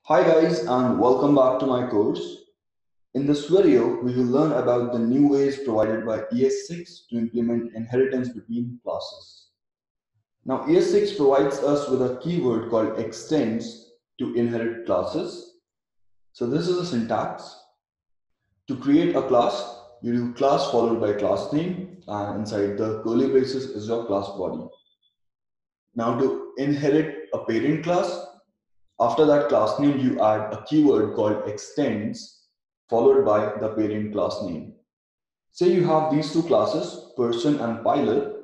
Hi guys and welcome back to my course. In this video, we will learn about the new ways provided by ES6 to implement inheritance between classes. Now ES6 provides us with a keyword called extends to inherit classes. So this is a syntax. To create a class, you do class followed by class name and inside the curly braces is your class body. Now to inherit a parent class, after that class name, you add a keyword called extends followed by the parent class name. Say you have these two classes, person and pilot.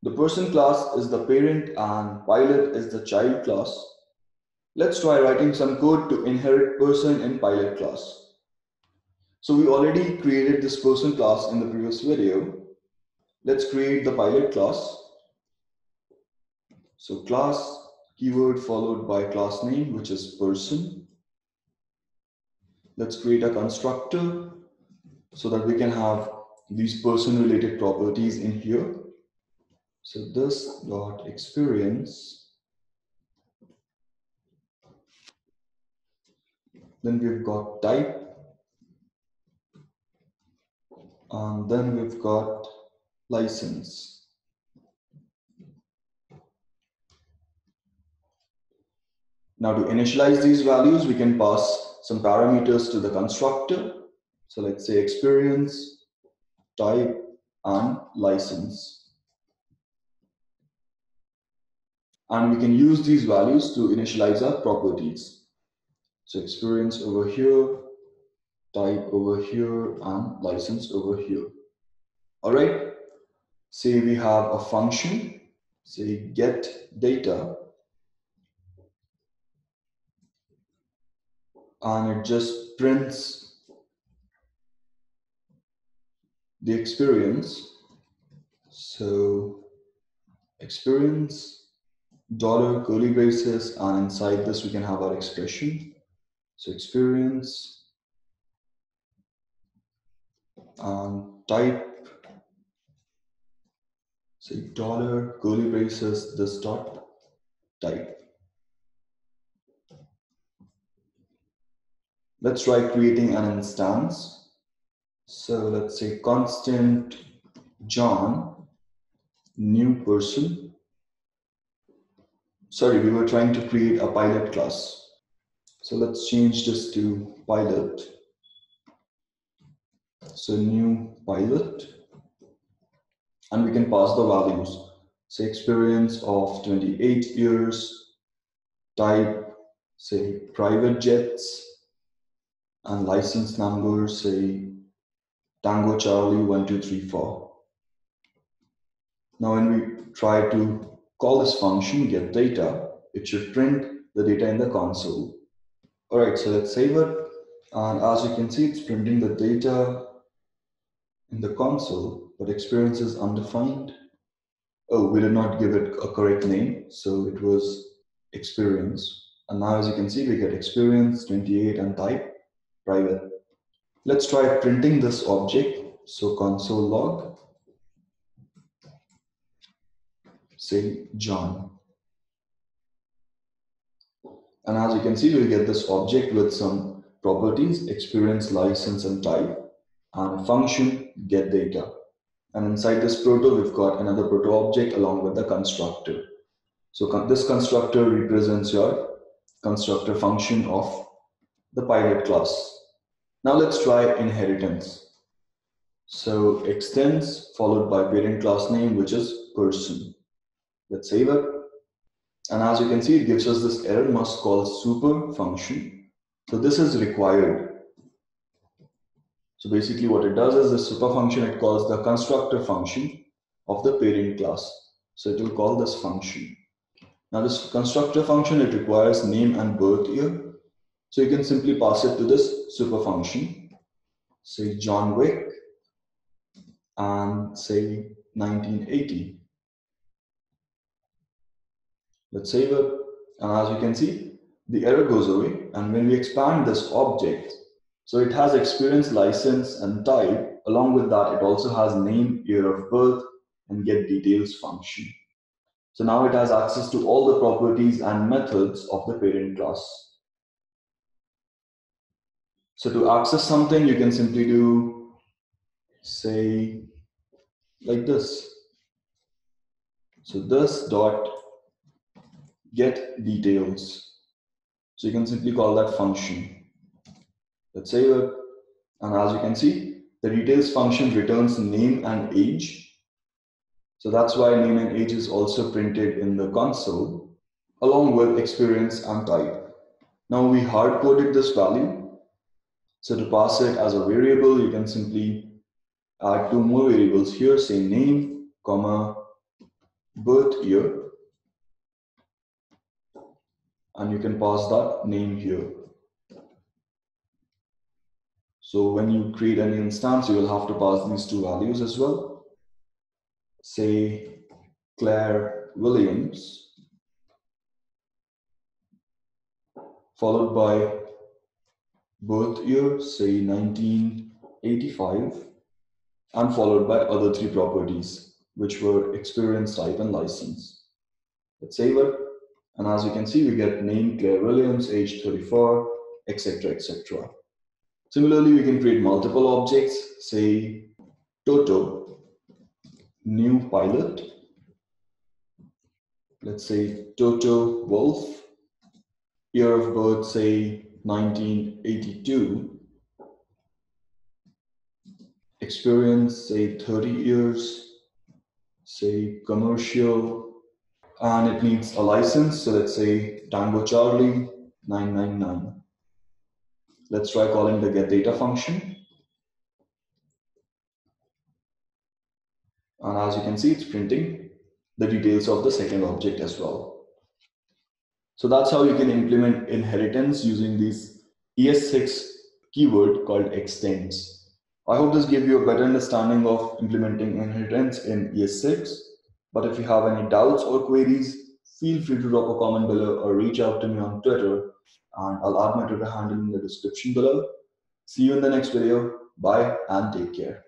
The person class is the parent and pilot is the child class. Let's try writing some code to inherit person in pilot class. So we already created this person class in the previous video. Let's create the pilot class. So class keyword followed by class name, which is person. Let's create a constructor so that we can have these person related properties in here. So this dot experience, then we've got type, and then we've got license. Now to initialize these values, we can pass some parameters to the constructor. So let's say experience, type, and license. And we can use these values to initialize our properties. So experience over here, type over here, and license over here. All right. Say we have a function, say get data, and it just prints the experience. So experience, dollar, curly braces, and inside this we can have our expression. So experience and type, say dollar, curly braces, this dot type. Let's try creating an instance. So let's say constant John, new person. Sorry, we were trying to create a pilot class. So let's change this to pilot. So new pilot. And we can pass the values. Say experience of 28 years, type, say private jets, and license number, say Tango Charlie 1234. Now when we try to call this function get data, it should print the data in the console. All right, so let's save it. And as you can see, it's printing the data in the console, but experience is undefined. Oh, we did not give it a correct name, so it was experience. And now as you can see, we get experience, 28, and type, private. Let's try printing this object. So console log, say John. And as you can see, we get this object with some properties, experience, license, and type, and function get data. And inside this proto, we've got another proto object along with the constructor. So this constructor represents your constructor function of the pilot class. Now let's try inheritance. So extends followed by parent class name, which is person. Let's save it. And as you can see, it gives us this error must call super function. So this is required. So basically what it does is the super function, it calls the constructor function of the parent class. So it will call this function. Now this constructor function, it requires name and birth year. So you can simply pass it to this super function. Say John Wick and say 1980. Let's save it. And as you can see, the error goes away. And when we expand this object, so it has experience, license, and type. Along with that, it also has name, year of birth, and get details function. So now it has access to all the properties and methods of the parent class. So to access something, you can simply do, say, like this. So this dot get details. So you can simply call that function. Let's save it. And as you can see, the details function returns name and age. So that's why name and age is also printed in the console, along with experience and type. Now we hard coded this value. So to pass it as a variable, you can simply add two more variables here, say name, comma, birth year, and you can pass that name here. So when you create any instance, you will have to pass these two values as well. Say Claire Williams, followed by birth year, say 1985, and followed by other three properties, which were experience, type, and license. Let's save it. And as you can see, we get name Claire Williams, age 34, etc., etc. Similarly, we can create multiple objects, say Toto, new pilot. Let's say Toto Wolf, year of birth, say 1982, experience, say 30 years, say commercial, and it needs a license, so let's say Tango Charlie 999. Let's try calling the getData function. And as you can see, it's printing the details of the second object as well. So that's how you can implement inheritance using this ES6 keyword called extends. I hope this gave you a better understanding of implementing inheritance in ES6. But if you have any doubts or queries, feel free to drop a comment below or reach out to me on Twitter, and I'll add my Twitter handle in the description below. See you in the next video. Bye and take care.